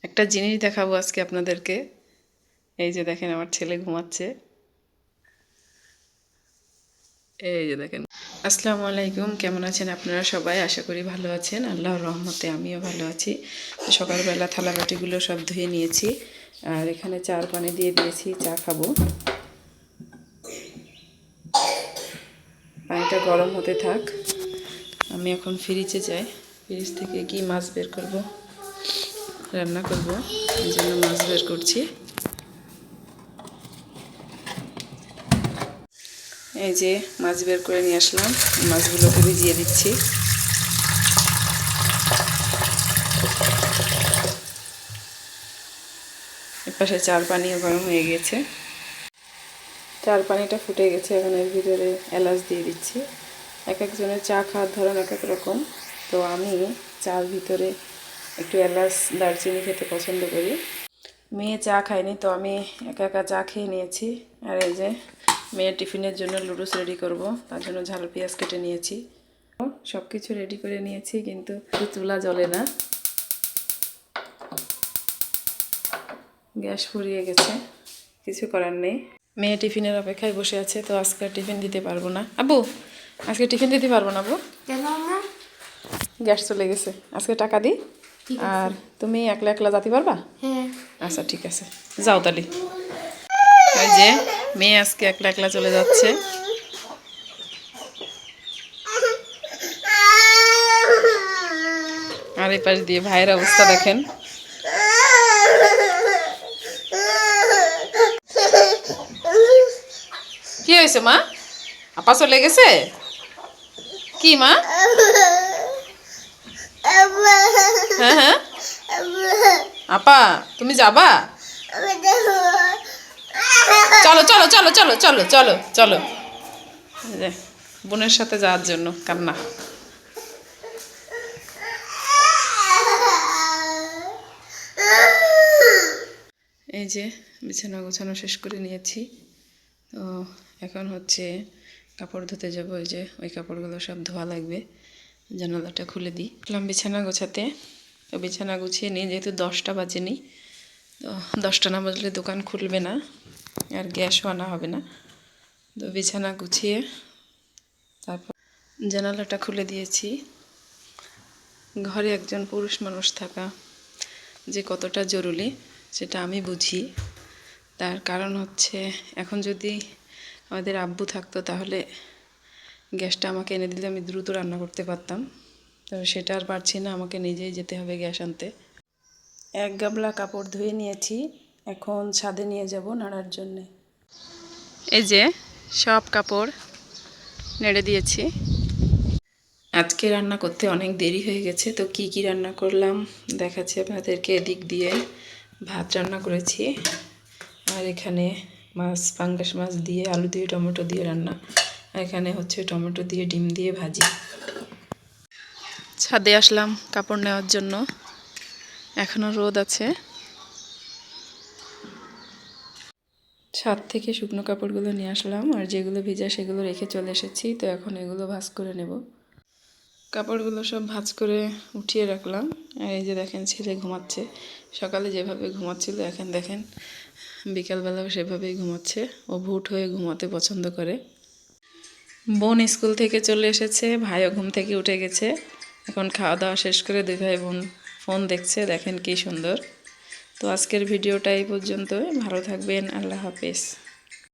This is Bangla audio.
একটা জিনিস দেখাবো আজকে আপনাদেরকে। এই যে দেখেন আমার ছেলে ঘুমাচ্ছে। এই যে দেখেন। আসসালামু আলাইকুম, কেমন আছেন আপনারা সবাই? আশা করি ভালো আছেন। আল্লাহর রহমতে আমিও ভালো আছি। সকালবেলা থালাবাটিগুলো সব ধুয়ে নিয়েছি, আর এখানে চার পানি দিয়ে দিয়েছি, চা খাবো। পানিটা গরম হতে থাক, আমি এখন ফ্রিজে যাই। ফ্রিজ থেকে কি মাছ বের করব, রান্না করব, এই জন্য মাছ বের করছি। এই যে মাছ বের করে নিয়ে আসলাম, মাছগুলোকে ভিজিয়ে দিচ্ছি। এপাশে চার পানিও গরম হয়ে গেছে, চার পানিটা ফুটে গেছে। এখন এর ভিতরে এলাচ দিয়ে দিচ্ছি। এক একজনের চা খাওয়ার ধরন এক এক রকম, তো আমি চার ভিতরে একটু এলাচ দারচিনি খেতে পছন্দ করি। মেয়ে চা খায়নি, তো আমি একা একা চা খেয়ে নিয়েছি। আর এই যে মেয়ের টিফিনের জন্য লুডুস রেডি করব, তার জন্য ঝাল পেঁয়াজ কেটে নিয়েছি। সব কিছু রেডি করে নিয়েছি, কিন্তু চুলা জ্বলে না, গ্যাস ফুরিয়ে গেছে। কিছু করার নেই, মেয়ে টিফিনের অপেক্ষায় বসে আছে, তো আজকে টিফিন দিতে পারবো না। আব্বু, আজকে টিফিন দিতে পারবো না। আব্বু, গ্যাস চলে গেছে, আজকে টাকা দিই। আর তুমি একলা একলা যেতে পারবা? আচ্ছা ঠিক আছে, যাও তালি। ওই যে মেয়ে আজকে একলা একলা চলে যাচ্ছে। আর এই পাশ দিয়ে ভাইয়ের অবস্থা দেখেন। কি হয়েছে মা? আপা চলে গেছে? কি মা? হ্যাঁ হ্যাঁ, আপা তুমি যাবা? চলো চলো চলো চলো চলো চলো চলো। বোনের সাথে যাওয়ার জন্য কান্না। এই যে বিছানা গোছানো শেষ করে নিয়েছি, তো এখন হচ্ছে কাপড় ধুতে যাবো। ওই যে ওই কাপড়গুলো সব ধোয়া লাগবে। জানালাটা খুলে দিই। বিছানা গোছাতে, তো বিছানা গুছিয়ে নিই, যেহেতু 10টা বাজেনি। তো 10টা না বাজলে দোকান খুলবে না, আর গ্যাসও আনা হবে না। তো বিছানা গুছিয়ে তারপর জানালাটা খুলে দিয়েছি। ঘরে একজন পুরুষ মানুষ থাকা যে কতটা জরুরি সেটা আমি বুঝি। তার কারণ হচ্ছে, এখন যদি আমাদের আব্বু থাকতো তাহলে গ্যাসটা আমাকে এনে দিলে আমি দ্রুত রান্না করতে পারতাম। তবে সেটা আর পারছি না, আমাকে নিজেই যেতে হবে গ্যাস আনতে। এক গামলা কাপড় ধুয়ে নিয়েছি, এখন ছাদে নিয়ে যাব নাড়ার জন্যে। এই যে সব কাপড় নেড়ে দিয়েছি। আজকে রান্না করতে অনেক দেরি হয়ে গেছে, তো কি কি রান্না করলাম দেখাচ্ছি আপনাদেরকে। এদিক দিয়ে ভাত রান্না করেছি, আর এখানে মাছ, পাঙ্গাস মাছ দিয়ে আলু দিয়ে টমেটো দিয়ে রান্না। আর এখানে হচ্ছে টমেটো দিয়ে ডিম দিয়ে ভাজি। ছাদে আসলাম কাপড় নেওয়ার জন্য, এখনও রোদ আছে। ছাদ থেকে শুকনো কাপড়গুলো নিয়ে আসলাম, আর যেগুলো ভিজা সেগুলো রেখে চলে এসেছি। তো এখন এগুলো ভাঁজ করে নেব। কাপড়গুলো সব ভাঁজ করে উঠিয়ে রাখলাম। আর এই যে দেখেন ছেলে ঘুমাচ্ছে। সকালে যেভাবে ঘুমাচ্ছিল এখন দেখেন বিকালবেলাও সেভাবেই ঘুমাচ্ছে। ও ভুট হয়ে ঘুমাতে পছন্দ করে। বোন স্কুল থেকে চলে এসেছে, ভাইও ঘুম থেকে উঠে গেছে। এখন খাওয়া দাওয়া শেষ করে দুই ভাই বোন ফোন দেখছে, দেখেন কি সুন্দর। তো আজকের ভিডিওটা এই পর্যন্তই। ভালো থাকবেন, আল্লাহ হাফেজ।